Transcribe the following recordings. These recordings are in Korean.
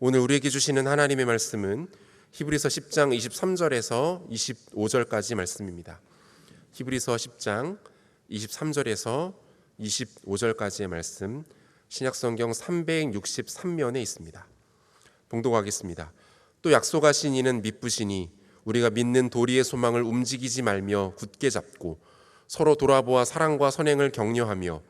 오늘 우리에게 주시는 하나님의 말씀은 히브리서 10장 23절에서 25절까지 말씀입니다. 히브리서 10장 23절에서 25절까지의 말씀, 신약성경 363면에 있습니다. 봉독하겠습니다. 또 약속하신 이는 미쁘시니 우리가 믿는 도리의 소망을 움직이지 말며 굳게 잡고 서로 돌아보아 사랑과 선행을 격려하며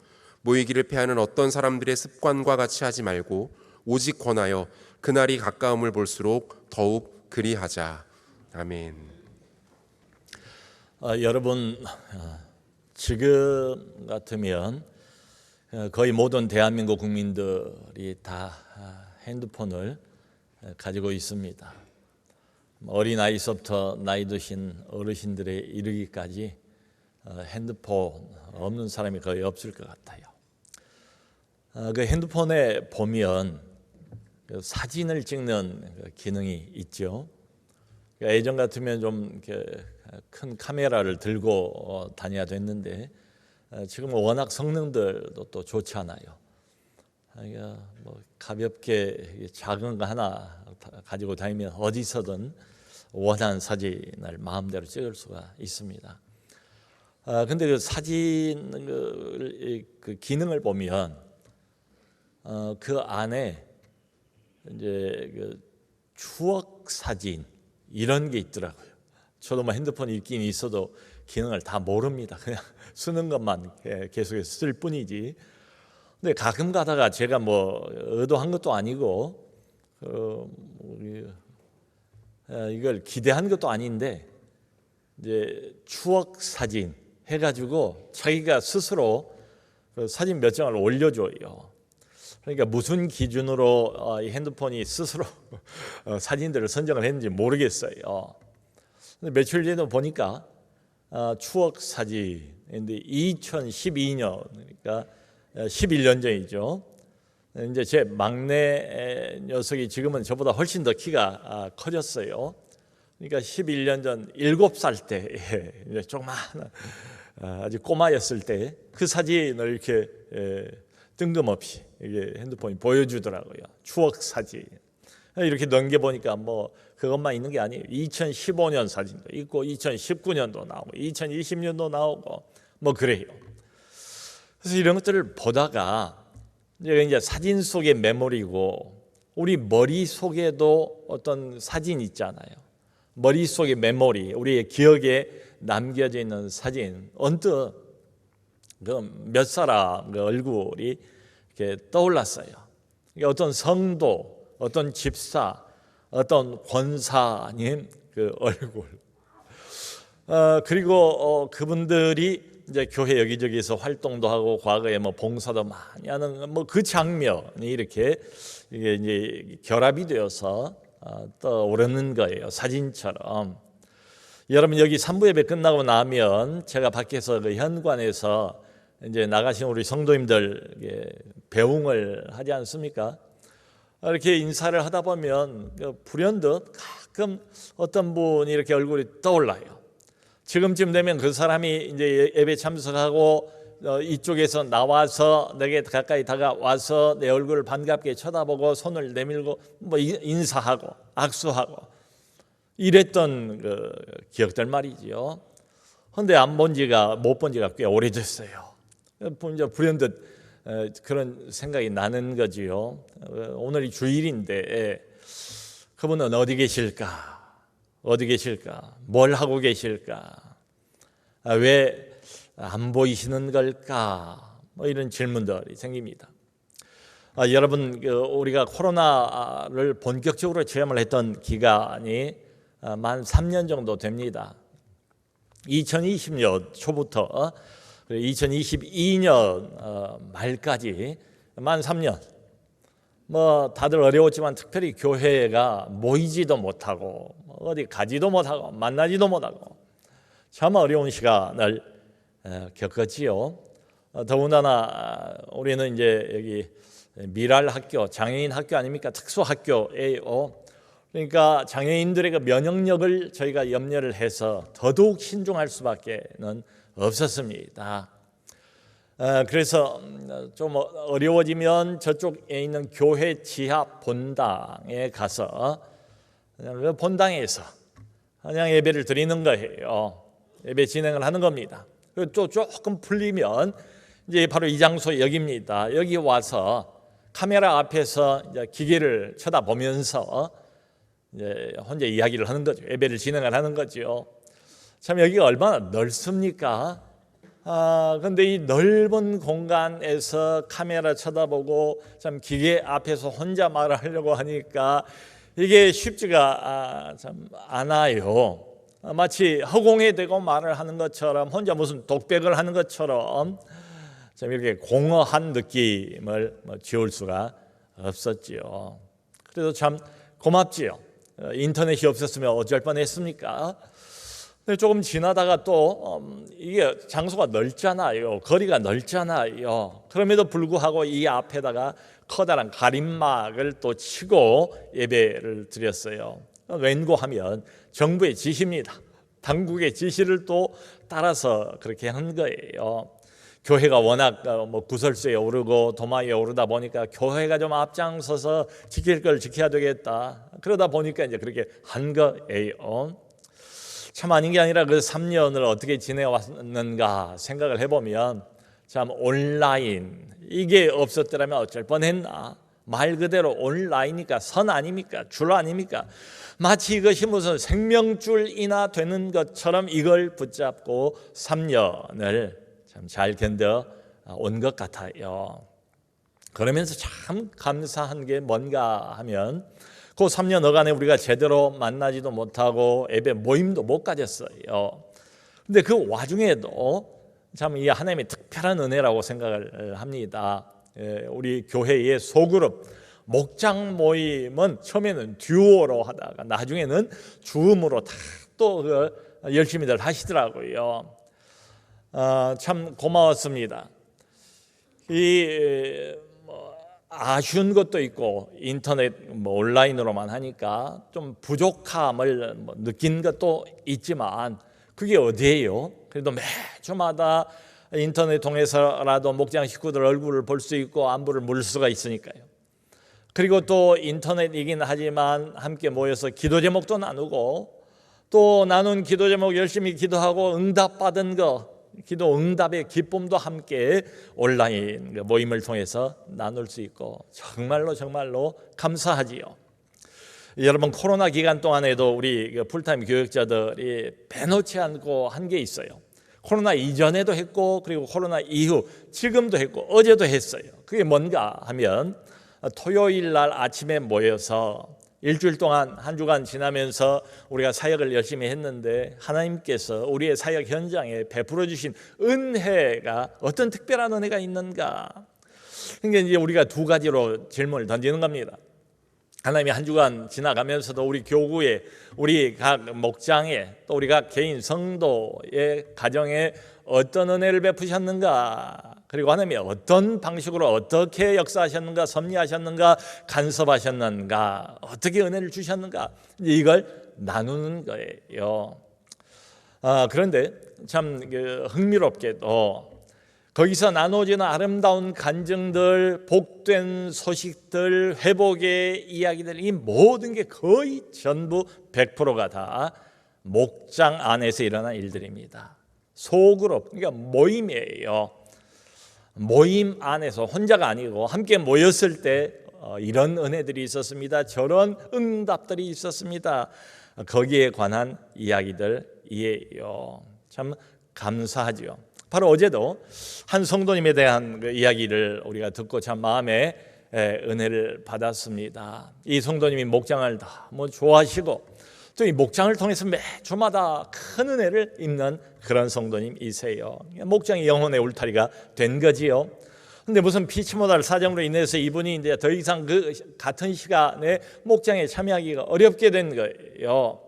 모이기를 패하는 어떤 사람들의 습관과 같이 하지 말고 오직 권하여 그날이 가까움을 볼수록 더욱 그리하자. 아멘. 여러분, 지금 같으면 거의 모든 대한민국 국민들이 다 핸드폰을 가지고 있습니다. 어린아이서부터 나이 드신 어르신들에 이르기까지 핸드폰 없는 사람이 거의 없을 것 같아요. 그 핸드폰에 보면 사진을 찍는 기능이 있죠. 예전 같으면 좀 큰 카메라를 들고 다녀야 됐는데 지금은 워낙 성능들도 또 좋지 않아요. 뭐 가볍게 작은 거 하나 가지고 다니면 어디서든 원하는 사진을 마음대로 찍을 수가 있습니다. 근데 그 사진 그 기능을 보면 그 안에 이제 그 추억 사진 이런 게 있더라고요. 저도 뭐 핸드폰이 있긴 있어도 기능을 다 모릅니다. 그냥 쓰는 것만 계속해서 쓸 뿐이지. 근데 가끔 가다가 제가 뭐 의도한 것도 아니고 이걸 기대한 것도 아닌데 이제 추억 사진 해가지고 자기가 스스로 그 사진 몇 장을 올려줘요. 그러니까 무슨 기준으로 이 핸드폰이 스스로 사진들을 선정을 했는지 모르겠어요. 근데 며칠 전에 보니까 추억 사진인데 2012년, 그러니까 11년 전이죠. 이제 제 막내 녀석이 지금은 저보다 훨씬 더 키가 커졌어요. 그러니까 11년 전 7살 때, 이제 조그만 아주 꼬마였을 때 그 사진을 이렇게 뜬금없이 이게 핸드폰이 보여주더라고요. 추억 사진. 이렇게 넘겨보니까 뭐 그것만 있는 게 아니에요. 2015년 사진도 있고 2019년도 나오고 2020년도 나오고 뭐 그래요. 그래서 이런 것들을 보다가 이제 사진 속의 메모리고 우리 머릿속에도 어떤 사진 있잖아요. 머릿속의 메모리, 우리의 기억에 남겨져 있는 사진. 언뜻 그 몇 사람 그 얼굴이 이렇게 떠올랐어요. 어떤 성도, 어떤 집사, 어떤 권사님 그 얼굴. 그리고 그분들이 이제 교회 여기저기서 활동도 하고 과거에 뭐 봉사도 많이 하는 뭐 그 장면이 이렇게 이게 이제 결합이 되어서 떠오르는 거예요. 사진처럼. 여러분 여기 3부 예배 끝나고 나면 제가 밖에서 그 현관에서 이제 나가신 우리 성도님들 배웅을 하지 않습니까? 이렇게 인사를 하다 보면 불현듯 가끔 어떤 분이 이렇게 얼굴이 떠올라요. 지금쯤 되면 그 사람이 이제 예배 참석하고 이쪽에서 나와서 내게 가까이 다가와서 내 얼굴을 반갑게 쳐다보고 손을 내밀고 뭐 인사하고 악수하고 이랬던 그 기억들 말이죠. 그런데 못 본 지가 꽤 오래됐어요. 불현듯 그런 생각이 나는 거지요. 오늘이 주일인데 그분은 어디 계실까? 어디 계실까? 뭘 하고 계실까? 왜 안 보이시는 걸까? 뭐 이런 질문들이 생깁니다. 여러분 우리가 코로나를 본격적으로 체험을 했던 기간이 만 3년 정도 됩니다. 2020년 초부터 2022년 말까지 만 3년. 뭐 다들 어려웠지만 특별히 교회가 모이지도 못하고 어디 가지도 못하고 만나지도 못하고 참 어려운 시간을 겪었지요. 더군다나 우리는 이제 여기 미랄 학교, 장애인 학교 아닙니까? 특수 학교예요. 그러니까 장애인들의 그 면역력을 저희가 염려를 해서 더더욱 신중할 수밖에는 없었습니다. 그래서 좀 어려워지면 저쪽에 있는 교회 지하 본당에 가서 그냥 본당에서 그냥 예배를 드리는 거예요. 예배 진행을 하는 겁니다. 그리고 또 조금 풀리면 이제 바로 이 장소 여기입니다. 여기 와서 카메라 앞에서 이제 기계를 쳐다보면서 이제 혼자 이야기를 하는 거죠. 예배를 진행을 하는 거죠. 참 여기가 얼마나 넓습니까? 근데 이 넓은 공간에서 카메라 쳐다보고 참 기계 앞에서 혼자 말을 하려고 하니까 이게 쉽지가 참 않아요. 마치 허공에 대고 말을 하는 것처럼 혼자 무슨 독백을 하는 것처럼 참 이렇게 공허한 느낌을 지울 수가 없었지요. 그래도 참 고맙지요. 인터넷이 없었으면 어쩔 뻔했습니까? 근데 조금 지나다가 또 이게 장소가 넓잖아요. 거리가 넓잖아요. 그럼에도 불구하고 이 앞에다가 커다란 가림막을 또 치고 예배를 드렸어요. 왠고하면 정부의 지시입니다. 당국의 지시를 또 따라서 그렇게 한 거예요. 교회가 워낙 구설수에 오르고 도마에 오르다 보니까 교회가 좀 앞장서서 지킬 걸 지켜야 되겠다. 그러다 보니까 이제 그렇게 한 거예요. 참 아닌 게 아니라 그 3년을 어떻게 지내왔는가 생각을 해보면 참 온라인 이게 없었더라면 어쩔 뻔했나. 말 그대로 온라인이니까 선 아닙니까? 줄 아닙니까? 마치 이것이 무슨 생명줄이나 되는 것처럼 이걸 붙잡고 3년을 참 잘 견뎌 온 것 같아요. 그러면서 참 감사한 게 뭔가 하면 그 3년 어간에 우리가 제대로 만나지도 못하고 예배 모임도 못 가졌어요. 근데 그 와중에도 참 이 하나님의 특별한 은혜라고 생각을 합니다. 우리 교회의 소그룹 목장 모임은 처음에는 듀오로 하다가 나중에는 줌으로 다 또 열심히들 하시더라고요. 참 고마웠습니다. 아쉬운 것도 있고 인터넷 온라인으로만 하니까 좀 부족함을 느낀 것도 있지만 그게 어디예요? 그래도 매주마다 인터넷 통해서라도 목장 식구들 얼굴을 볼 수 있고 안부를 물을 수가 있으니까요. 그리고 또 인터넷이긴 하지만 함께 모여서 기도 제목도 나누고 또 나눈 기도 제목 열심히 기도하고 응답받은 거 기도 응답의 기쁨도 함께 온라인 모임을 통해서 나눌 수 있고 정말로 감사하지요. 여러분 코로나 기간 동안에도 우리 풀타임 교역자들이 빼놓지 않고 한 게 있어요. 코로나 이전에도 했고 그리고 코로나 이후 지금도 했고 어제도 했어요. 그게 뭔가 하면 토요일 날 아침에 모여서 일주일 동안 한 주간 지나면서 우리가 사역을 열심히 했는데 하나님께서 우리의 사역 현장에 베풀어 주신 은혜가 어떤 특별한 은혜가 있는가? 그러니까 이제 우리가 두 가지로 질문을 던지는 겁니다. 하나님이 한 주간 지나가면서도 우리 교구에 우리 각 목장에 또 우리 각 개인 성도의 가정에 어떤 은혜를 베푸셨는가? 그리고 하나님이 어떤 방식으로 어떻게 역사하셨는가, 섭리하셨는가, 간섭하셨는가, 어떻게 은혜를 주셨는가, 이걸 나누는 거예요. 그런데 참 흥미롭게도 거기서 나눠지는 아름다운 간증들, 복된 소식들, 회복의 이야기들, 이 모든 게 거의 전부 100%가 다 목장 안에서 일어난 일들입니다. 소그룹, 그러니까 모임이에요. 모임 안에서 혼자가 아니고 함께 모였을 때 이런 은혜들이 있었습니다. 저런 응답들이 있었습니다. 거기에 관한 이야기들이에요. 참 감사하죠. 바로 어제도 한 성도님에 대한 그 이야기를 우리가 듣고 참 마음에 은혜를 받았습니다. 이 성도님이 목장을 너무 좋아하시고 또 이 목장을 통해서 매주마다 큰 은혜를 입는 그런 성도님이세요. 목장이 영혼의 울타리가 된 거지요. 근데 무슨 피치모달 사정으로 인해서 이분이 이제 더 이상 그 같은 시간에 목장에 참여하기가 어렵게 된 거예요.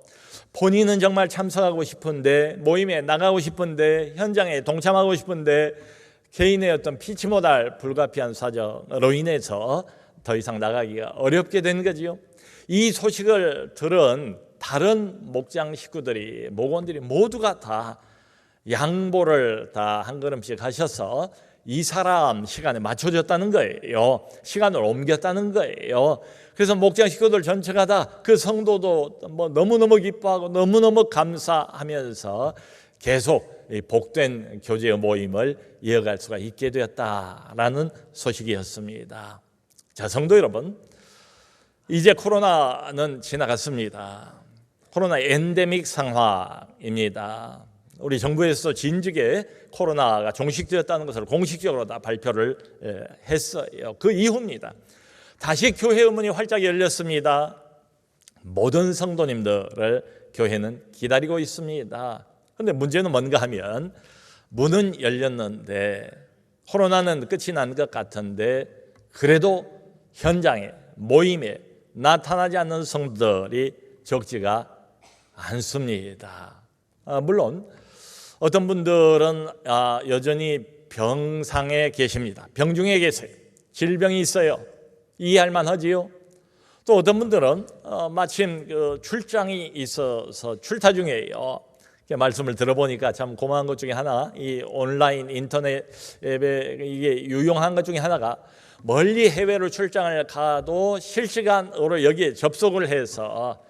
본인은 정말 참석하고 싶은데 모임에 나가고 싶은데 현장에 동참하고 싶은데 개인의 어떤 피치모달 불가피한 사정으로 인해서 더 이상 나가기가 어렵게 된 거지요. 이 소식을 들은 다른 목장 식구들이 목원들이 모두가 다 양보를 다 한 걸음씩 하셔서 이 사람 시간에 맞춰졌다는 거예요. 시간을 옮겼다는 거예요. 그래서 목장 식구들 전체가 다 그 성도도 뭐 너무너무 기뻐하고 너무너무 감사하면서 계속 이 복된 교제의 모임을 이어갈 수가 있게 되었다라는 소식이었습니다. 자, 성도 여러분, 이제 코로나는 지나갔습니다. 코로나 엔데믹 상황입니다. 우리 정부에서 진즉에 코로나가 종식되었다는 것을 공식적으로 다 발표를 했어요. 그 이후입니다. 다시 교회 의문이 활짝 열렸습니다. 모든 성도님들을 교회는 기다리고 있습니다. 그런데 문제는 뭔가 하면 문은 열렸는데 코로나는 끝이 난 것 같은데 그래도 현장에 모임에 나타나지 않는 성도들이 적지가 않습니다. 물론 어떤 분들은 여전히 병상에 계십니다. 병중에 계세요. 질병이 있어요. 이해할 만하지요. 또 어떤 분들은 마침 출장이 있어서 출타 중이에요. 말씀을 들어보니까 참 고마운 것 중에 하나, 이 온라인 인터넷 앱에 이게 유용한 것 중에 하나가 멀리 해외로 출장을 가도 실시간으로 여기에 접속을 해서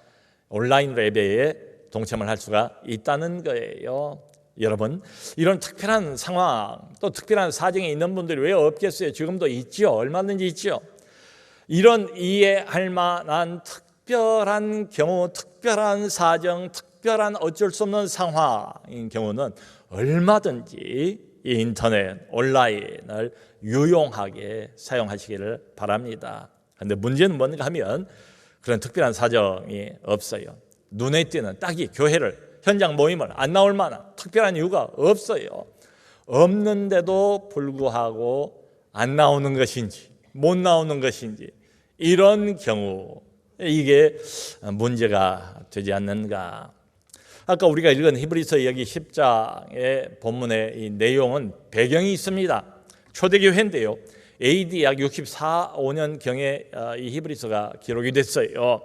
온라인 예배에 동참을 할 수가 있다는 거예요. 여러분, 이런 특별한 상황, 또 특별한 사정에 있는 분들이 왜 없겠어요? 지금도 있죠. 얼마든지 있죠. 이런 이해할 만한 특별한 경우, 특별한 사정, 특별한 어쩔 수 없는 상황인 경우는 얼마든지 이 인터넷, 온라인을 유용하게 사용하시기를 바랍니다. 그런데 문제는 뭔가 하면 그런 특별한 사정이 없어요. 눈에 띄는 딱히 교회를, 현장 모임을 안 나올 만한 특별한 이유가 없어요. 없는데도 불구하고 안 나오는 것인지 못 나오는 것인지 이런 경우, 이게 문제가 되지 않는가. 아까 우리가 읽은 히브리서 여기 10장의 본문의 이 내용은 배경이 있습니다. 초대교회인데요, AD 약 64, 5년경에 이 히브리서가 기록이 됐어요.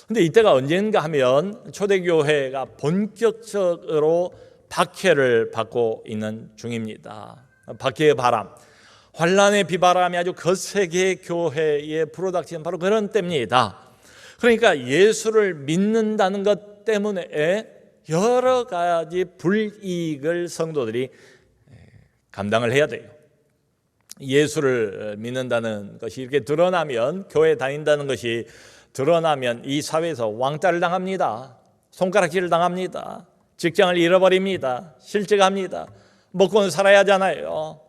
근데 이때가 언젠가 하면 초대교회가 본격적으로 박해를 받고 있는 중입니다. 박해의 바람, 환란의 비바람이 아주 거세게 교회에 불어닥치는 바로 그런 때입니다. 그러니까 예수를 믿는다는 것 때문에 여러 가지 불이익을 성도들이 감당을 해야 돼요. 예수를 믿는다는 것이 이렇게 드러나면, 교회 다닌다는 것이 드러나면 이 사회에서 왕따를 당합니다. 손가락질을 당합니다. 직장을 잃어버립니다. 실직합니다. 먹고는 살아야 하잖아요.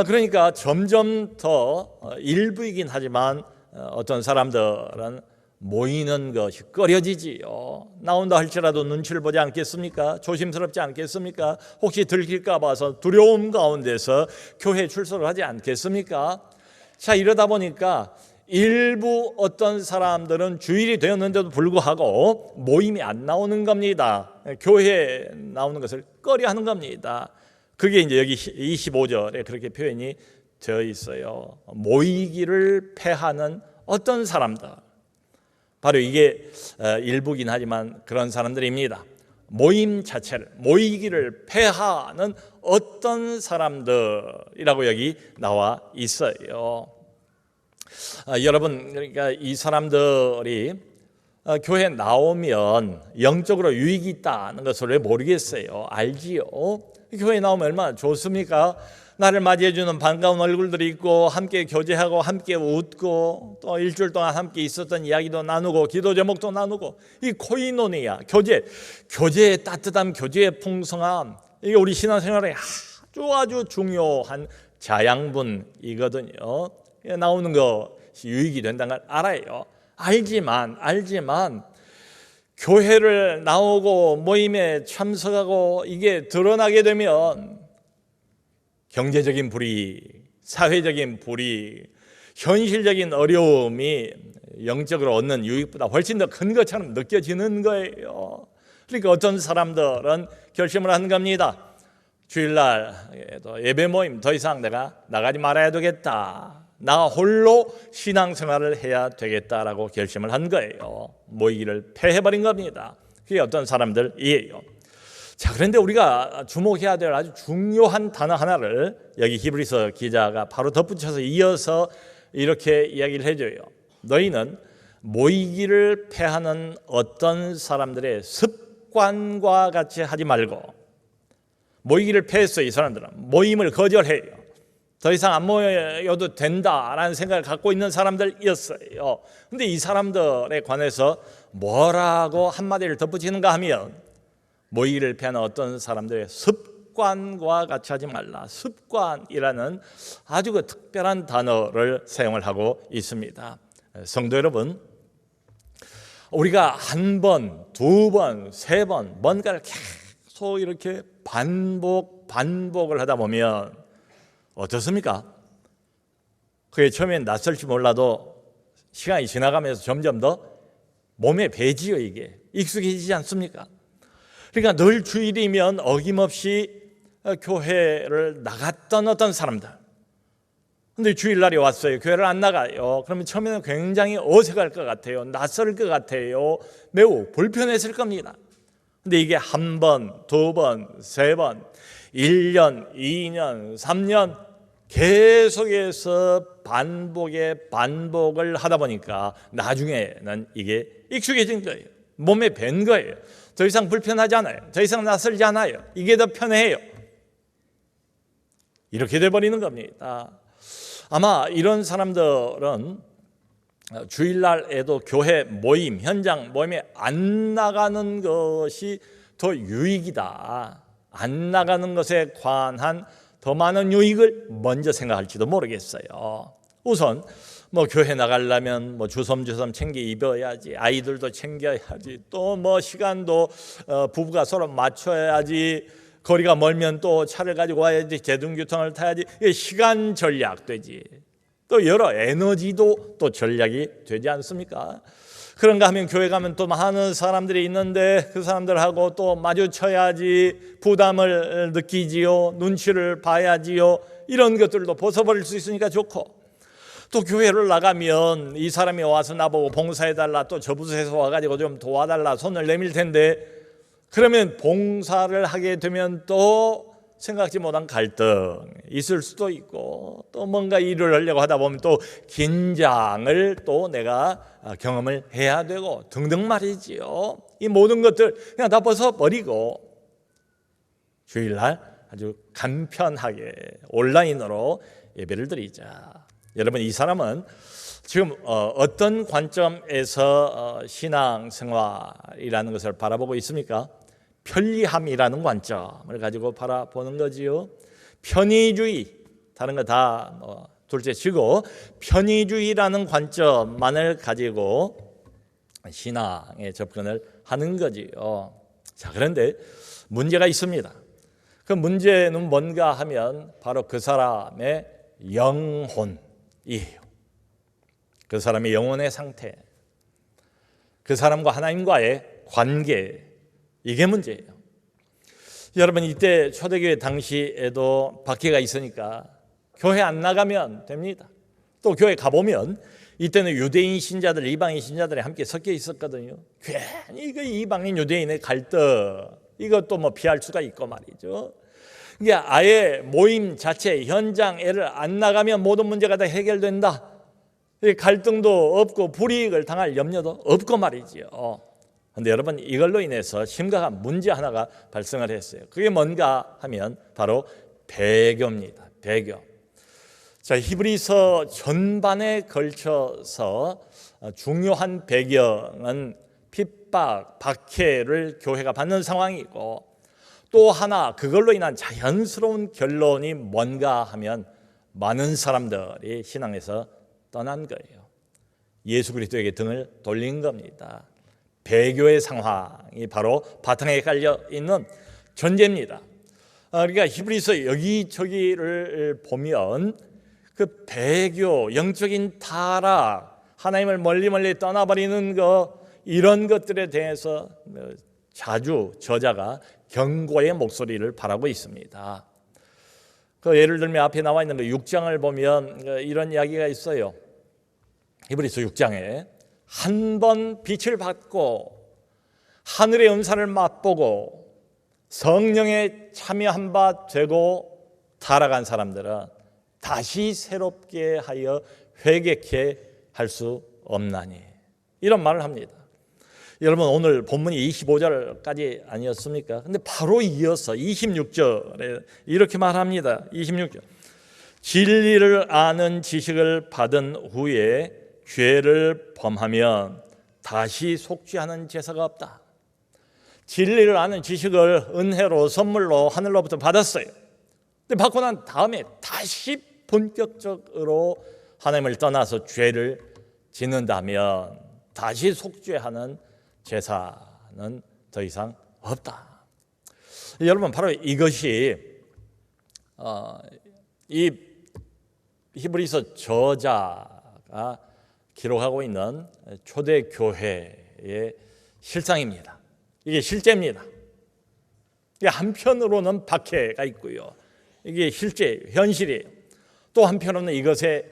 그러니까 점점 더 일부이긴 하지만 어떤 사람들은 모이는 것이 꺼려지지요. 나온다 할지라도 눈치를 보지 않겠습니까? 조심스럽지 않겠습니까? 혹시 들킬까 봐서 두려움 가운데서 교회 출석을 하지 않겠습니까? 자, 이러다 보니까 일부 어떤 사람들은 주일이 되었는데도 불구하고 모임이 안 나오는 겁니다. 교회에 나오는 것을 꺼려하는 겁니다. 그게 이제 여기 25절에 그렇게 표현이 되어 있어요. 모이기를 패하는 어떤 사람들, 바로 이게 일부긴 하지만 그런 사람들입니다. 모임 자체를, 모이기를 패하는 어떤 사람들이라고 여기 나와 있어요. 여러분, 그러니까 이 사람들이 교회에 나오면 영적으로 유익이 있다는 것을 왜 모르겠어요? 알지요. 교회에 나오면 얼마나 좋습니까? 나를 맞이해주는 반가운 얼굴들이 있고 함께 교제하고 함께 웃고 또 일주일 동안 함께 있었던 이야기도 나누고 기도 제목도 나누고, 이 코이노니아, 교제의 따뜻함, 교제의 풍성함, 이게 우리 신앙생활에 아주 중요한 자양분이거든요. 나오는 것이 유익이 된다는 걸 알아요. 알지만 교회를 나오고 모임에 참석하고 이게 드러나게 되면 경제적인 불이익, 사회적인 불이익, 현실적인 어려움이 영적으로 얻는 유익보다 훨씬 더 큰 것처럼 느껴지는 거예요. 그러니까 어떤 사람들은 결심을 하는 겁니다. 주일날 예배 모임 더 이상 내가 나가지 말아야 되겠다. 나 홀로 신앙생활을 해야 되겠다라고 결심을 한 거예요. 모이기를 패해버린 겁니다. 그게 어떤 사람들이에요. 자, 그런데 우리가 주목해야 될 아주 중요한 단어 하나를 여기 히브리서 기자가 바로 덧붙여서 이어서 이렇게 이야기를 해줘요. 너희는 모이기를 패하는 어떤 사람들의 습관과 같이 하지 말고, 모이기를 패했어요. 이 사람들은 모임을 거절해요. 더 이상 안 모여도 된다라는 생각을 갖고 있는 사람들이었어요. 그런데 이 사람들에 관해서 뭐라고 한마디를 덧붙이는가 하면, 모이기를 패하는 어떤 사람들의 습관과 같이 하지 말라. 습관이라는 아주 그 특별한 단어를 사용을 하고 있습니다. 성도 여러분, 우리가 한 번, 두 번, 세 번 뭔가를 계속 이렇게 반복을 하다 보면 어떻습니까? 그게 처음엔 낯설지 몰라도 시간이 지나가면서 점점 더 몸에 배지요. 이게 익숙해지지 않습니까? 그러니까 늘 주일이면 어김없이 교회를 나갔던 어떤 사람들, 근데 주일날이 왔어요. 교회를 안 나가요. 그러면 처음에는 굉장히 어색할 것 같아요. 낯설 것 같아요. 매우 불편했을 겁니다. 근데 이게 한 번, 두 번, 세 번, 1년, 2년, 3년 계속해서 반복을 하다 보니까 나중에는 이게 익숙해진 거예요. 몸에 밴 거예요. 더 이상 불편하지 않아요. 더 이상 낯설지 않아요. 이게 더 편해요. 이렇게 돼버리는 겁니다. 아마 이런 사람들은 주일날에도 교회 모임, 현장 모임에 안 나가는 것이 더 유익이다. 안 나가는 것에 관한 더 많은 유익을 먼저 생각할지도 모르겠어요. 우선 교회 나가려면 주섬주섬 챙겨 입어야지, 아이들도 챙겨야지, 또 시간도 부부가 서로 맞춰야지, 거리가 멀면 또 차를 가지고 와야지, 대중교통을 타야지. 이게 시간 전략 되지. 또 여러 에너지도 또 전략이 되지 않습니까? 그런가 하면 교회 가면 또 많은 사람들이 있는데 그 사람들하고 또 마주쳐야지, 부담을 느끼지요, 눈치를 봐야지요. 이런 것들도 벗어버릴 수 있으니까 좋고, 또 교회를 나가면 이 사람이 와서 나보고 봉사해달라, 또 저 부서에서 와가지고 좀 도와달라 손을 내밀 텐데, 그러면 봉사를 하게 되면 또 생각지 못한 갈등 있을 수도 있고, 또 뭔가 일을 하려고 하다 보면 또 긴장을 또 내가 경험을 해야 되고 등등 말이지요. 이 모든 것들 그냥 다 벗어버리고 주일날 아주 간편하게 온라인으로 예배를 드리자. 여러분, 이 사람은 지금 어떤 관점에서 신앙생활이라는 것을 바라보고 있습니까? 편리함이라는 관점을 가지고 바라보는 거지요. 편의주의, 다른 거 다 둘째 치고 편의주의라는 관점만을 가지고 신앙에 접근을 하는 거지요. 자, 그런데 문제가 있습니다. 그 문제는 뭔가 하면 바로 그 사람의 영혼이에요. 그 사람의 영혼의 상태, 그 사람과 하나님과의 관계, 이게 문제예요. 여러분, 이때 초대교회 당시에도 박해가 있으니까 교회 안 나가면 됩니다. 또 교회 가보면 이때는 유대인 신자들, 이방인 신자들이 함께 섞여 있었거든요. 괜히 그 이방인 유대인의 갈등, 이것도 피할 수가 있고 말이죠. 이게 아예 모임 자체 현장에를 안 나가면 모든 문제가 다 해결된다. 갈등도 없고 불이익을 당할 염려도 없고 말이죠. 그런데 여러분, 이걸로 인해서 심각한 문제 하나가 발생을 했어요. 그게 뭔가 하면 바로 배교입니다. 배교. 자, 히브리서 전반에 걸쳐서 중요한 배경은 핍박, 박해를 교회가 받는 상황이고, 또 하나 그걸로 인한 자연스러운 결론이 뭔가 하면 많은 사람들이 신앙에서 떠난 거예요. 예수 그리스도에게 등을 돌린 겁니다. 배교의 상황이 바로 바탕에 깔려 있는 존재입니다. 그러니까 히브리서 여기저기를 보면 그 배교, 영적인 타락, 하나님을 멀리 떠나버리는 것, 이런 것들에 대해서 자주 저자가 경고의 목소리를 바라고 있습니다. 예를 들면 앞에 나와 있는 6장을 보면 이런 이야기가 있어요. 히브리서 6장에 한 번 빛을 받고 하늘의 은사를 맛보고 성령에 참여한 바 되고 타락한 사람들은 다시 새롭게 하여 회개케 할 수 없나니, 이런 말을 합니다. 여러분, 오늘 본문이 25절까지 아니었습니까? 근데 바로 이어서 26절에 이렇게 말합니다. 26절. 진리를 아는 지식을 받은 후에 죄를 범하면 다시 속죄하는 제사가 없다. 진리를 아는 지식을 은혜로 선물로 하늘로부터 받았어요. 근데 받고 난 다음에 다시 본격적으로 하나님을 떠나서 죄를 짓는다면 다시 속죄하는 제사는 더 이상 없다. 여러분, 바로 이것이 이 히브리서 저자가 기록하고 있는 초대교회의 실상입니다. 이게 실제입니다. 이게 한편으로는 박해가 있고요, 이게 실제 현실이에요. 또 한편으로는 이것의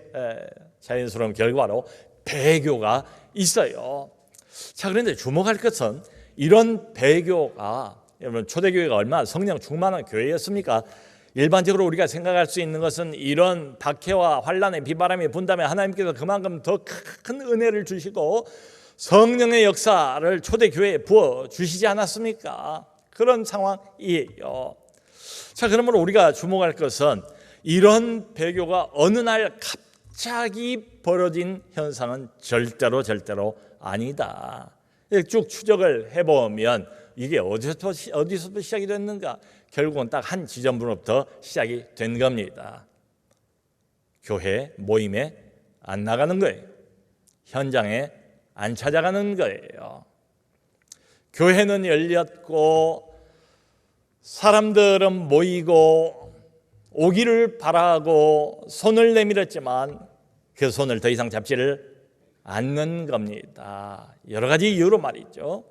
자연스러운 결과로 배교가 있어요. 자, 그런데 주목할 것은 이런 배교가, 여러분, 초대교회가 얼마나 성령 충만한 교회였습니까? 일반적으로 우리가 생각할 수 있는 것은 이런 박해와 환난의 비바람이 분다면 하나님께서 그만큼 더 큰 은혜를 주시고 성령의 역사를 초대교회에 부어주시지 않았습니까? 그런 상황이에요. 자, 그러므로 우리가 주목할 것은 이런 배교가 어느 날 갑자기 벌어진 현상은 절대로 아니다. 쭉 추적을 해보면 이게 어디서부터 시작이 됐는가? 결국은 딱 한 지점부터 시작이 된 겁니다. 교회 모임에 안 나가는 거예요. 현장에 안 찾아가는 거예요. 교회는 열렸고 사람들은 모이고 오기를 바라고 손을 내밀었지만 그 손을 더 이상 잡지를 않는 겁니다. 여러 가지 이유로 말이죠.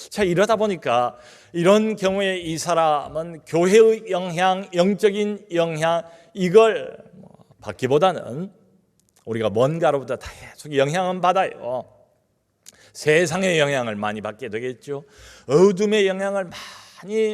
자, 이러다 보니까 이런 경우에 이 사람은 교회의 영향, 영적인 영향, 이걸 받기보다는 우리가 뭔가로부터 계속 영향은 받아요. 세상의 영향을 많이 받게 되겠죠. 어둠의 영향을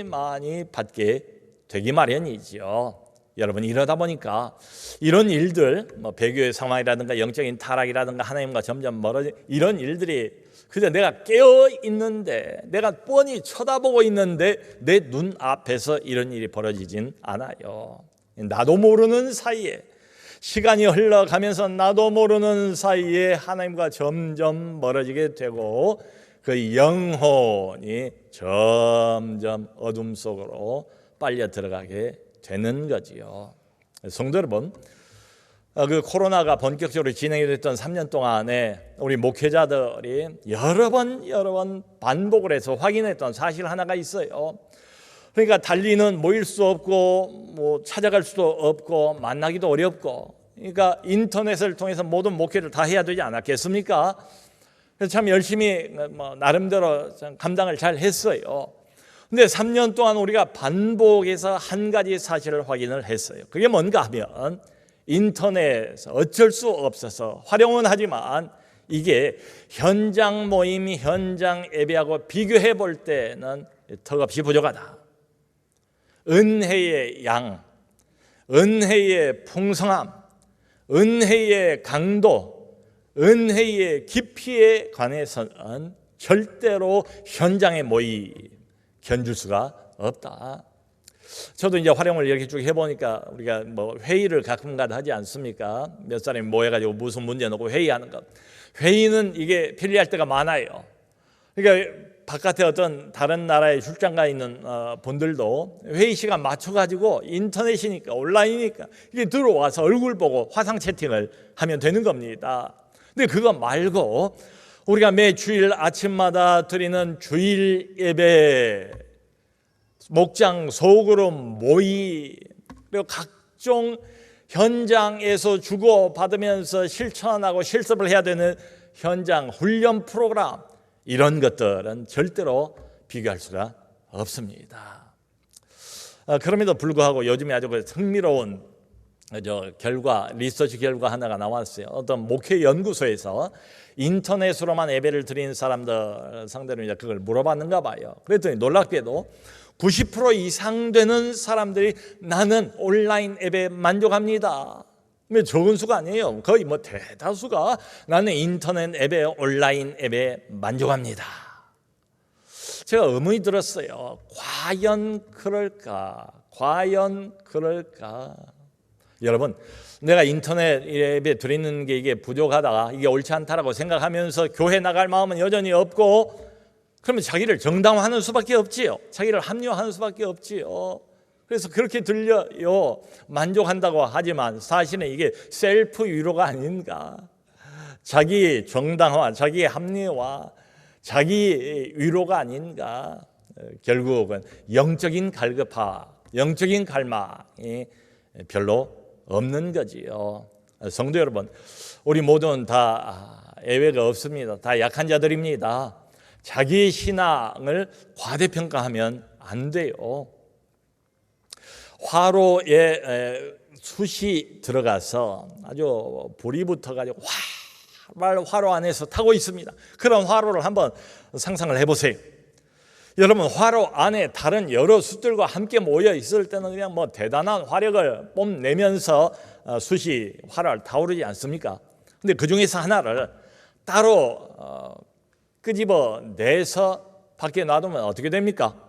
많이 받게 되기 마련이죠. 여러분, 이러다 보니까 이런 일들, 배교의 상황이라든가 영적인 타락이라든가 하나님과 점점 멀어진 이런 일들이 그저 내가 깨어 있는데, 내가 뻔히 쳐다보고 있는데 내 눈앞에서 이런 일이 벌어지진 않아요. 나도 모르는 사이에, 시간이 흘러가면서 나도 모르는 사이에 하나님과 점점 멀어지게 되고 그 영혼이 점점 어둠 속으로 빨려 들어가게 되는 거지요. 성도 여러분, 그 코로나가 본격적으로 진행이 됐던 3년 동안에 우리 목회자들이 여러 번 반복을 해서 확인했던 사실 하나가 있어요. 그러니까 달리는 모일 수 없고 찾아갈 수도 없고 만나기도 어렵고, 그러니까 인터넷을 통해서 모든 목회를 다 해야 되지 않았겠습니까? 그래서 참 열심히 나름대로 감당을 잘 했어요. 근데 3년 동안 우리가 반복해서 한 가지 사실을 확인을 했어요. 그게 뭔가 하면 인터넷 어쩔 수 없어서 활용은 하지만 이게 현장 모임, 현장 예배하고 비교해 볼 때는 턱없이 부족하다. 은혜의 양, 은혜의 풍성함, 은혜의 강도, 은혜의 깊이에 관해서는 절대로 현장의 모임 견줄 수가 없다. 저도 이제 활용을 이렇게 쭉 해보니까 우리가 회의를 가끔가다 하지 않습니까? 몇 사람이 모여가지고 무슨 문제 놓고 회의하는 것. 회의는 이게 편리할 때가 많아요. 그러니까 바깥에 어떤 다른 나라에 출장 가 있는 분들도 회의 시간 맞춰가지고 인터넷이니까 온라인이니까 이게 들어와서 얼굴 보고 화상 채팅을 하면 되는 겁니다. 근데 그거 말고 우리가 매 주일 아침마다 드리는 주일 예배, 목장 소그룹 모임, 그리고 각종 현장에서 주고받으면서 실천하고 실습을 해야 되는 현장 훈련 프로그램, 이런 것들은 절대로 비교할 수가 없습니다. 그럼에도 불구하고 요즘에 아주 흥미로운 리서치 결과 하나가 나왔어요. 어떤 목회 연구소에서 인터넷으로만 예배를 드리는 사람들 상대로 이제 그걸 물어봤는가 봐요. 그랬더니 놀랍게도 90% 이상 되는 사람들이 나는 온라인 앱에 만족합니다. 적은 수가 아니에요. 거의 대다수가 나는 인터넷 앱에 온라인 앱에 만족합니다. 제가 의문이 들었어요. 과연 그럴까? 과연 그럴까? 여러분, 내가 인터넷 앱에 들어있는 게 이게 부족하다, 이게 옳지 않다라고 생각하면서 교회 나갈 마음은 여전히 없고, 그러면 자기를 정당화하는 수밖에 없지요. 자기를 합리화하는 수밖에 없지요. 그래서 그렇게 들려요. 만족한다고 하지만 사실은 이게 셀프 위로가 아닌가. 자기 정당화, 자기 합리화, 자기 위로가 아닌가. 결국은 영적인 갈급화, 영적인 갈망이 별로 없는 거지요. 성도 여러분, 우리 모두는 다 예외가 없습니다. 다 약한 자들입니다. 자기의 신앙을 과대평가하면 안 돼요. 화로에 숯이 들어가서 아주 불이 붙어가지고 화로 안에서 타고 있습니다. 그런 화로를 한번 상상을 해보세요. 여러분, 화로 안에 다른 여러 숯들과 함께 모여 있을 때는 그냥 대단한 화력을 뽐내면서 숯이 화를 타오르지 않습니까? 근데 그 중에서 하나를 따로 끄집어내서 밖에 놔두면 어떻게 됩니까?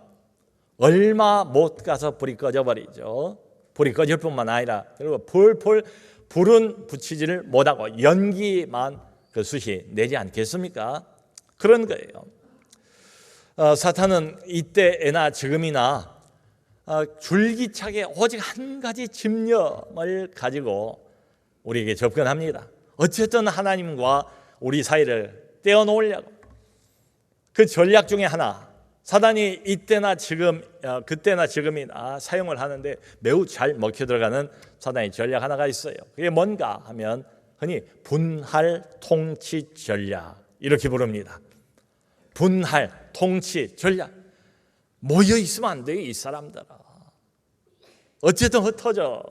얼마 못 가서 불이 꺼져버리죠. 불이 꺼질 뿐만 아니라 그리고 폴폴 불은 붙이지를 못하고 연기만 그 숯이 내지 않겠습니까? 그런 거예요. 사탄은 이때나 지금이나 줄기차게 오직 한 가지 집념을 가지고 우리에게 접근합니다. 어쨌든 하나님과 우리 사이를 떼어놓으려고. 그 전략 중에 하나, 사단이 이때나 지금, 그때나 지금이나 사용을 하는데 매우 잘 먹혀 들어가는 사단의 전략 하나가 있어요. 그게 뭔가 하면 흔히 분할 통치 전략 이렇게 부릅니다. 분할 통치 전략. 모여 있으면 안 돼요, 이 사람들아. 어쨌든 흩어져.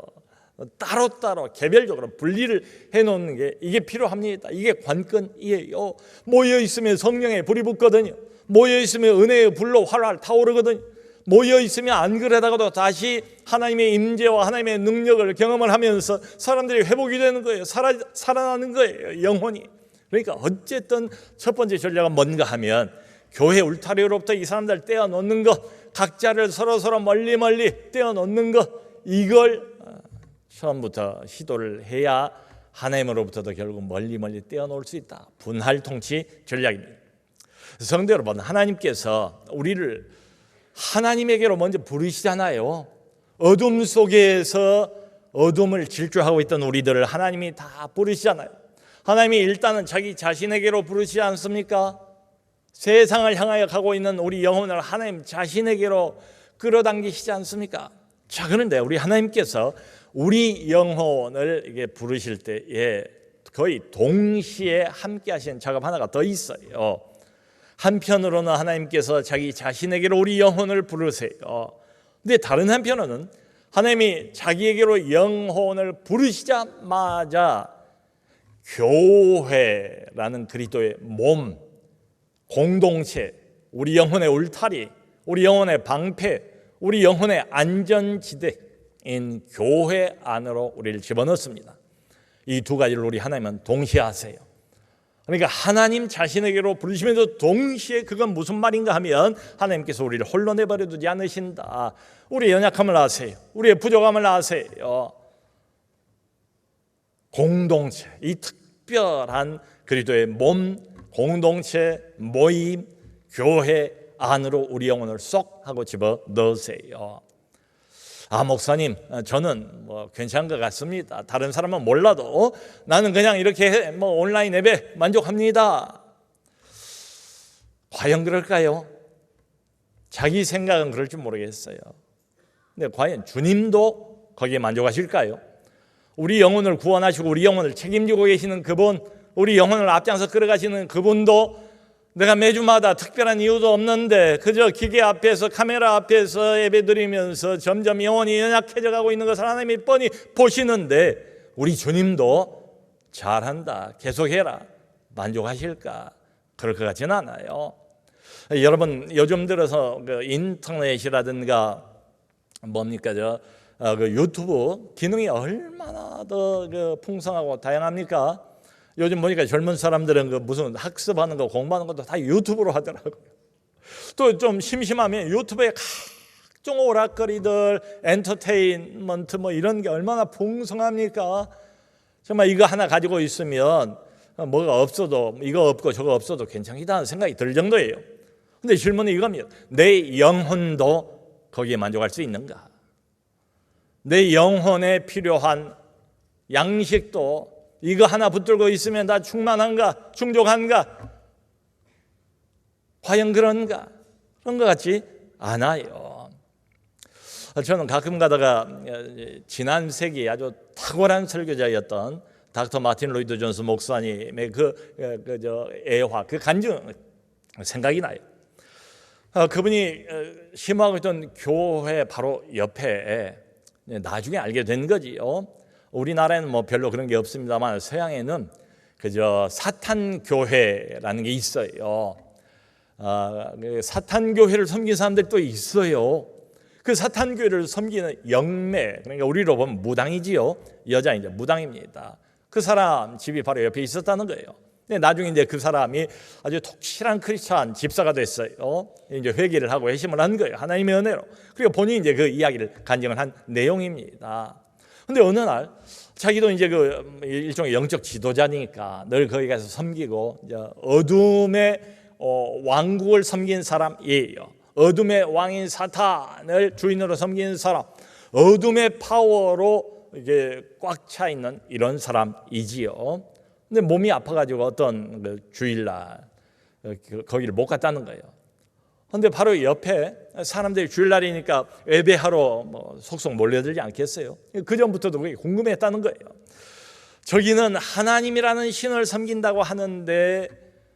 따로따로 개별적으로 분리를 해놓는 게 이게 필요합니다. 이게 관건이에요. 모여 있으면 성령의 불이 붙거든요. 모여 있으면 은혜의 불로 활활 타오르거든요. 모여 있으면 안 그러다가도 다시 하나님의 임재와 하나님의 능력을 경험을 하면서 사람들이 회복이 되는 거예요. 살아나는 거예요, 영혼이. 그러니까 어쨌든 첫 번째 전략은 뭔가 하면 교회 울타리로부터 이 사람들 떼어놓는 것, 각자를 서로 멀리 떼어놓는 것, 이걸 처음부터 시도를 해야 하나님으로부터도 결국 멀리 떼어놓을 수 있다. 분할 통치 전략입니다. 성도 여러분, 하나님께서 우리를 하나님에게로 먼저 부르시잖아요. 어둠 속에서 어둠을 질주하고 있던 우리들을 하나님이 다 부르시잖아요. 하나님이 일단은 자기 자신에게로 부르시지 않습니까? 세상을 향하여 가고 있는 우리 영혼을 하나님 자신에게로 끌어당기시지 않습니까? 자, 그런데 우리 하나님께서 우리 영혼을 이게 부르실 때에 거의 동시에 함께 하시는 작업 하나가 더 있어요. 한편으로는 하나님께서 자기 자신에게로 우리 영혼을 부르세요. 근데 다른 한편으로는 하나님이 자기에게로 영혼을 부르시자마자 교회라는 그리스도의 몸, 공동체, 우리 영혼의 울타리, 우리 영혼의 방패, 우리 영혼의 안전지대인 교회 안으로 우리를 집어넣습니다. 이 두 가지를 우리 하나님은 동시에 하세요. 그러니까 하나님 자신에게로 부르시면서 동시에 그건 무슨 말인가 하면 하나님께서 우리를 홀로 내버려 두지 않으신다. 우리의 연약함을 아세요. 우리의 부족함을 아세요. 공동체, 이 특별한 그리스도의 몸, 공동체, 모임, 교회 안으로 우리 영혼을 쏙 하고 집어넣으세요. 아, 목사님, 저는 괜찮은 것 같습니다. 다른 사람은 몰라도 나는 그냥 이렇게 온라인 앱에 만족합니다. 과연 그럴까요? 자기 생각은 그럴 줄 모르겠어요. 근데 과연 주님도 거기에 만족하실까요? 우리 영혼을 구원하시고 우리 영혼을 책임지고 계시는 그분, 우리 영혼을 앞장서 끌어가시는 그분도 내가 매주마다 특별한 이유도 없는데 그저 기계 앞에서 카메라 앞에서 예배드리면서 점점 영혼이 연약해져 가고 있는 것을 하나님이 뻔히 보시는데 우리 주님도 잘한다, 계속해라, 만족하실까? 그럴 것 같지는 않아요. 여러분 요즘 들어서 그 인터넷이라든가 뭡니까 그 유튜브 기능이 얼마나 더 그 풍성하고 다양합니까? 요즘 보니까 젊은 사람들은 그 무슨 학습하는 거 공부하는 것도 다 유튜브로 하더라고요. 또 좀 심심하면 유튜브에 각종 오락거리들, 엔터테인먼트 뭐 이런 게 얼마나 풍성합니까? 정말 이거 하나 가지고 있으면 뭐가 없어도 이거 없고 저거 없어도 괜찮다는 생각이 들 정도예요. 근데 질문은 이겁니다. 내 영혼도 거기에 만족할 수 있는가? 내 영혼에 필요한 양식도 이거 하나 붙들고 있으면 다 충만한가? 충족한가? 과연 그런가? 그런 것 같지 않아요. 저는 가끔 가다가 지난 세기 아주 탁월한 설교자였던 닥터 마틴 로이드 존스 목사님의 애화, 그 간증 생각이 나요. 그분이 심호하고 있던 교회 바로 옆에 나중에 알게 된 거지요. 우리나라에는 뭐 별로 그런 게 없습니다만 서양에는 그저 사탄 교회라는 게 있어요. 사탄 교회를 섬기는 사람들도 있어요. 그 사탄 교회를 섬기는 영매, 그러니까 우리로 보면 무당이지요. 여자이제 무당입니다. 그 사람 집이 바로 옆에 있었다는 거예요. 근데 나중에 이제 그 사람이 아주 독실한 크리스찬 집사가 됐어요. 이제 회개를 하고 회심을 한 거예요. 하나님의 은혜로. 그리고 본인이 이제 그 이야기를 간증을 한 내용입니다. 근데 어느 날 자기도 이제 그 일종의 영적 지도자니까 늘 거기 가서 섬기고 이제 어둠의 왕국을 섬긴 사람이에요. 어둠의 왕인 사탄을 주인으로 섬기는 사람, 어둠의 파워로 이게 꽉 차 있는 이런 사람이지요. 근데 몸이 아파가지고 어떤 그 주일날 거기를 못 갔다는 거예요. 근데 바로 옆에 사람들이 주일날이니까 예배하러 뭐 속속 몰려들지 않겠어요? 그 전부터도 그게 궁금했다는 거예요. 저기는 하나님이라는 신을 섬긴다고 하는데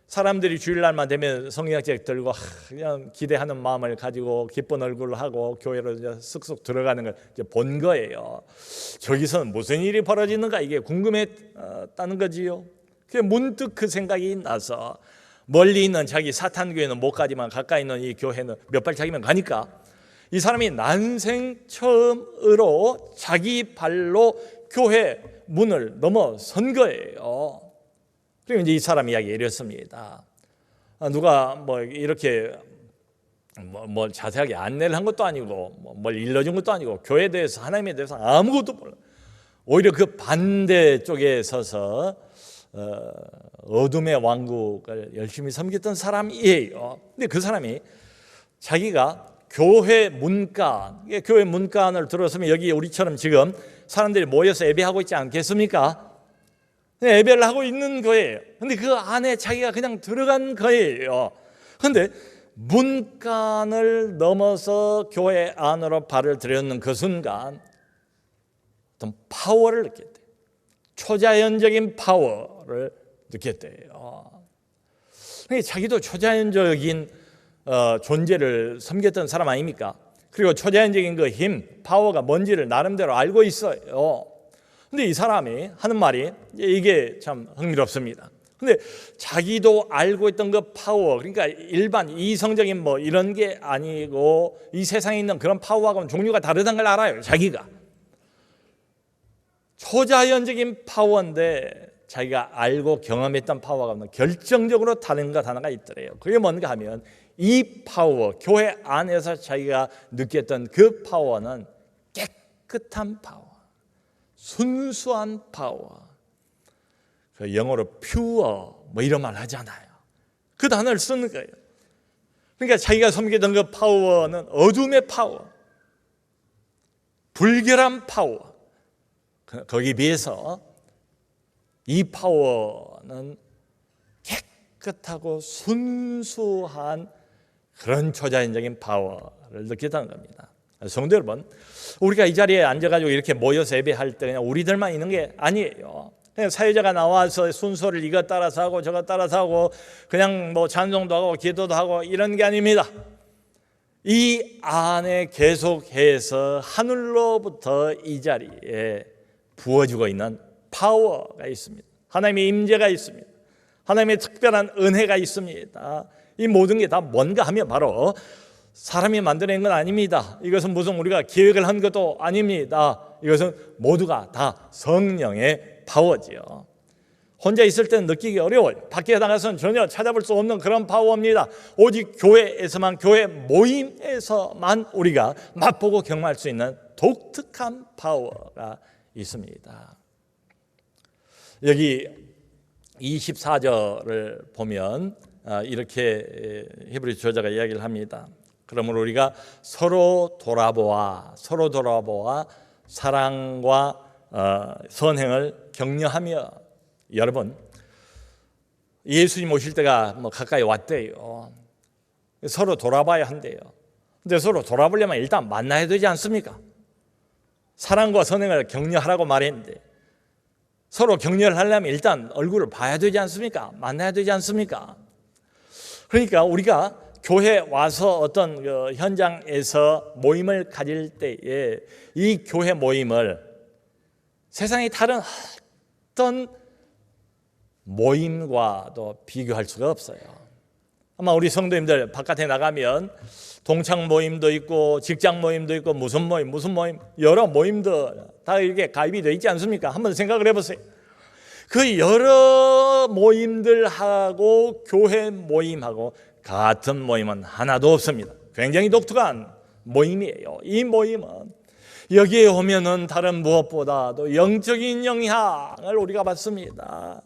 사람들이 주일날만 되면 성경책 들고 그냥 기대하는 마음을 가지고 기쁜 얼굴을 하고 교회로 이제 쓱쓱 들어가는 걸 이제 본 거예요. 저기서는 무슨 일이 벌어지는가 이게 궁금했다는 거지요. 그게 문득 그 생각이 나서 멀리 있는 자기 사탄 교회는 못 가지만 가까이 있는 이 교회는 몇 발짝이면 가니까 이 사람이 난생 처음으로 자기 발로 교회 문을 넘어선 거예요. 그리고 이제 이 사람 이야기 이랬습니다. 누가 뭐 이렇게 뭐 자세하게 안내를 한 것도 아니고 뭘 일러준 것도 아니고 교회에 대해서 하나님에 대해서 아무것도 몰라. 오히려 그 반대 쪽에 서서 어둠의 왕국을 열심히 섬겼던 사람이에요. 근데 그 사람이 자기가 교회 문간을 들었으면 여기 우리처럼 지금 사람들이 모여서 예배하고 있지 않겠습니까? 예배를 하고 있는 거예요. 근데 그 안에 자기가 그냥 들어간 거예요. 근데 문간을 넘어서 교회 안으로 발을 들였는 그 순간 어떤 파워를 느꼈대요. 초자연적인 파워를 느꼈대요. 자기도 초자연적인 존재를 섬겼던 사람 아닙니까? 그리고 초자연적인 그 힘, 파워가 뭔지를 나름대로 알고 있어요. 근데 이 사람이 하는 말이 이게 참 흥미롭습니다. 근데 자기도 알고 있던 그 파워, 그러니까 일반 이성적인 뭐 이런 게 아니고 이 세상에 있는 그런 파워하고는 종류가 다르다는 걸 알아요. 자기가 초자연적인 파워인데 자기가 알고 경험했던 파워가 결정적으로 다른 것 하나가 있더래요. 그게 뭔가 하면 이 파워, 교회 안에서 자기가 느꼈던 그 파워는 깨끗한 파워, 순수한 파워, 그 영어로 pure 뭐 이런 말 하잖아요. 그 단어를 쓰는 거예요. 그러니까 자기가 섬기던 그 파워는 어둠의 파워, 불결한 파워, 거기에 비해서 이 파워는 깨끗하고 순수한 그런 초자연적인 파워를 느꼈다는 겁니다. 성도 여러분, 우리가 이 자리에 앉아가지고 이렇게 모여서 예배할 때 그냥 우리들만 있는 게 아니에요. 그냥 사회자가 나와서 순서를 이것 따라서 하고 저것 따라서 하고 그냥 뭐 찬송도 하고 기도도 하고 이런 게 아닙니다. 이 안에 계속해서 하늘로부터 이 자리에 부어지고 있는 파워가 있습니다. 하나님의 임재가 있습니다. 하나님의 특별한 은혜가 있습니다. 이 모든 게 다 뭔가 하면 바로 사람이 만들어낸 건 아닙니다. 이것은 무슨 우리가 기획을 한 것도 아닙니다. 이것은 모두가 다 성령의 파워지요. 혼자 있을 때는 느끼기 어려워요. 밖에 나가서는 전혀 찾아볼 수 없는 그런 파워입니다. 오직 교회에서만, 교회 모임에서만 우리가 맛보고 경험할 수 있는 독특한 파워가 있습니다. 여기 24절을 보면 이렇게 히브리 저자가 이야기를 합니다. 그러므로 우리가 서로 돌아보아 사랑과 선행을 격려하며, 여러분 예수님 오실 때가 가까이 왔대요. 서로 돌아봐야 한대요. 근데 서로 돌아보려면 일단 만나야 되지 않습니까? 사랑과 선행을 격려하라고 말했는데 서로 격려를 하려면 일단 얼굴을 봐야 되지 않습니까? 만나야 되지 않습니까? 그러니까 우리가 교회 와서 어떤 현장에서 모임을 가질 때에 이 교회 모임을 세상의 다른 어떤 모임과도 비교할 수가 없어요. 아마 우리 성도님들 바깥에 나가면 동창 모임도 있고 직장 모임도 있고 무슨 모임 여러 모임들 다 이렇게 가입이 되어 있지 않습니까? 한번 생각을 해보세요. 그 여러 모임들하고 교회 모임하고 같은 모임은 하나도 없습니다. 굉장히 독특한 모임이에요. 이 모임은 여기에 오면은 다른 무엇보다도 영적인 영향을 우리가 받습니다.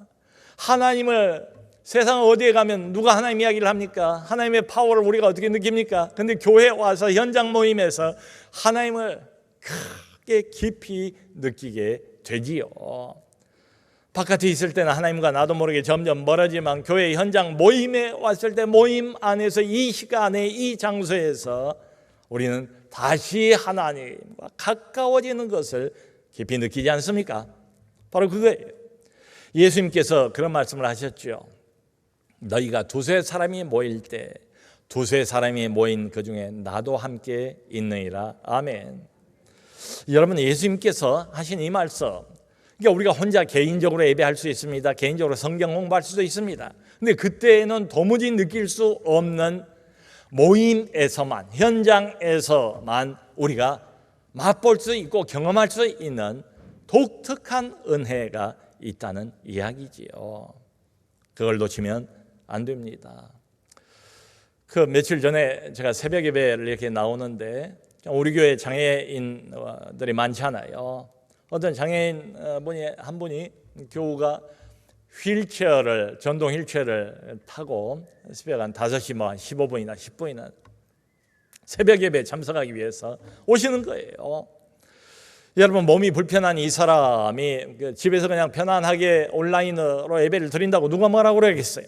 하나님을, 세상 어디에 가면 누가 하나님 이야기를 합니까? 하나님의 파워를 우리가 어떻게 느낍니까? 근데 교회에 와서 현장 모임에서 하나님을 크게 깊이 느끼게 되지요. 바깥에 있을 때는 하나님과 나도 모르게 점점 멀어지만 교회 현장 모임에 왔을 때 모임 안에서 이 시간에 이 장소에서 우리는 다시 하나님과 가까워지는 것을 깊이 느끼지 않습니까? 바로 그거예요. 예수님께서 그런 말씀을 하셨죠. 너희가 두세 사람이 모일 때 두세 사람이 모인 그 중에 나도 함께 있느니라. 아멘. 여러분, 예수님께서 하신 이 말씀, 그러니까 우리가 혼자 개인적으로 예배할 수 있습니다. 개인적으로 성경 공부할 수도 있습니다. 근데 그때는 도무지 느낄 수 없는 모임에서만, 현장에서만 우리가 맛볼 수 있고 경험할 수 있는 독특한 은혜가 있다는 이야기지요. 그걸 놓치면 안 됩니다. 그 며칠 전에 제가 새벽 예배를 이렇게 나오는데 우리 교회 장애인들이 많잖아요. 어떤 장애인 한 분이 교우가 휠체어를, 전동 휠체어를 타고 새벽 한 5시 한 15분이나 10분이나 새벽 예배에 참석하기 위해서 오시는 거예요. 여러분, 몸이 불편한 이 사람이 집에서 그냥 편안하게 온라인으로 예배를 드린다고 누가 뭐라고 그러겠어요?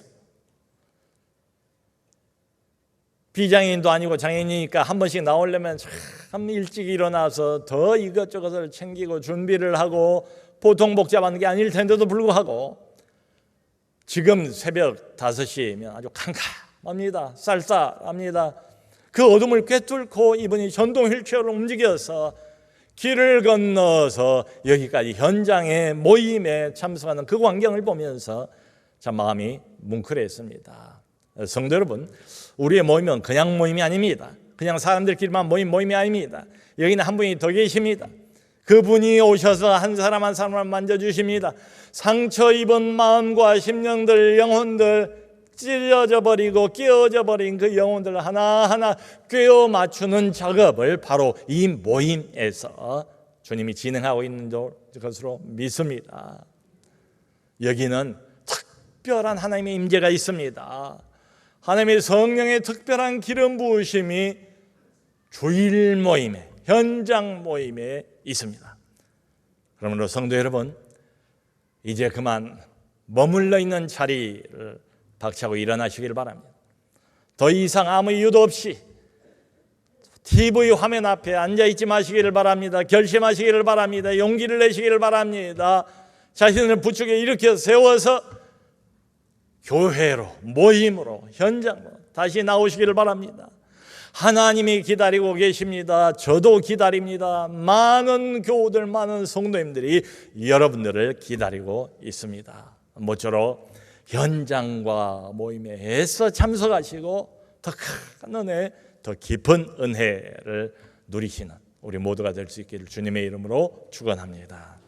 비장애인도 아니고 장애인이니까 한 번씩 나오려면 참 일찍 일어나서 더 이것저것을 챙기고 준비를 하고 보통 복잡한 게 아닐 텐데도 불구하고 지금 새벽 5시면 아주 캄캄합니다. 쌀쌀합니다. 그 어둠을 꿰뚫고 이분이 전동 휠체어로 움직여서 길을 건너서 여기까지 현장의 모임에 참석하는 그 광경을 보면서 참 마음이 뭉클했습니다. 성도 여러분, 우리의 모임은 그냥 모임이 아닙니다. 그냥 사람들끼리만 모임이 아닙니다. 여기는 한 분이 더 계십니다. 그분이 오셔서 한 사람 한 사람을 만져주십니다. 상처 입은 마음과 심령들, 영혼들, 찢어져 버리고 끼어져 버린 그 영혼들을 하나하나 꿰어 맞추는 작업을 바로 이 모임에서 주님이 진행하고 있는 것으로 믿습니다. 여기는 특별한 하나님의 임재가 있습니다. 하나님의 성령의 특별한 기름 부으심이 주일 모임에, 현장 모임에 있습니다. 그러므로 성도 여러분, 이제 그만 머물러 있는 자리를 박차고 일어나시길 바랍니다. 더 이상 아무 이유도 없이 TV 화면 앞에 앉아있지 마시기를 바랍니다. 결심하시기를 바랍니다. 용기를 내시기를 바랍니다. 자신을 부축에 일으켜 세워서 교회로, 모임으로, 현장으로 다시 나오시기를 바랍니다. 하나님이 기다리고 계십니다. 저도 기다립니다. 많은 교우들, 많은 성도님들이 여러분들을 기다리고 있습니다. 모쪼록 현장과 모임에 애써 참석하시고 더 큰 은혜, 더 깊은 은혜를 누리시는 우리 모두가 될 수 있기를 주님의 이름으로 축원합니다.